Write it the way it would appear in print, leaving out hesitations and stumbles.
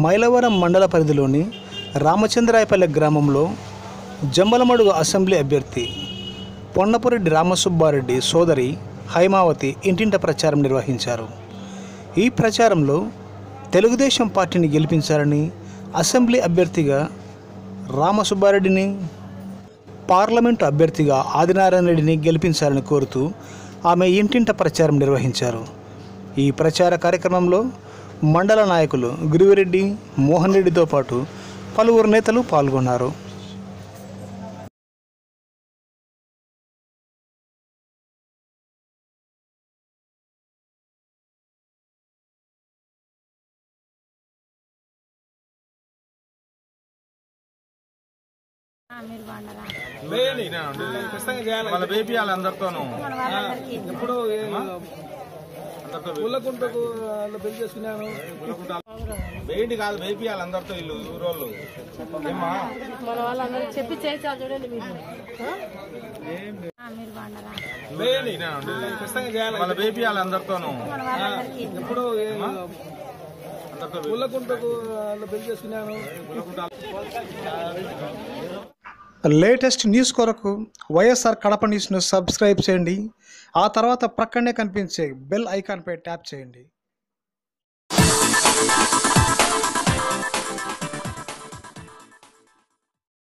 మైలవరం మండల పరిధిలోని రామచంద్రాయపల్లె గ్రామంలో జమ్మలమడుగు అసెంబ్లీ అభ్యర్థి పొన్నపురెడ్డి రామసుబ్బారెడ్డి సోదరి హైమావతి ఇంటింట ప్రచారం నిర్వహించారు. ఈ ప్రచారంలో తెలుగుదేశం పార్టీని గెలిపించాలని, అసెంబ్లీ అభ్యర్థిగా రామసుబ్బారెడ్డిని, పార్లమెంటు అభ్యర్థిగా ఆదినారాయణ రెడ్డిని గెలిపించాలని కోరుతూ ఆమె ఇంటింట ప్రచారం నిర్వహించారు. ఈ ప్రచార కార్యక్రమంలో మండల నాయకులు గురువిరెడ్డి, మోహన్ రెడ్డితో పాటు పలువురు నేతలు పాల్గొన్నారు. వేయండి కాదు వేపియాలి అందరితో ఇల్లు ఊరోళ్ళు మన వాళ్ళందరూ చెప్పి చేయించాలి చూడండి. మీరు వేపియాలి అందరితోనూ ఎప్పుడు ఊళ్ళకుంటకు పెళ్లి చేసుకున్నాను. లేటెస్ట్ న్యూస్ కొరకు వైఎస్ఆర్ కడప న్యూస్ను సబ్స్క్రైబ్ చేయండి. ఆ తర్వాత ప్రక్కనే కనిపించే బెల్ ఐకాన్పై ట్యాప్ చేయండి.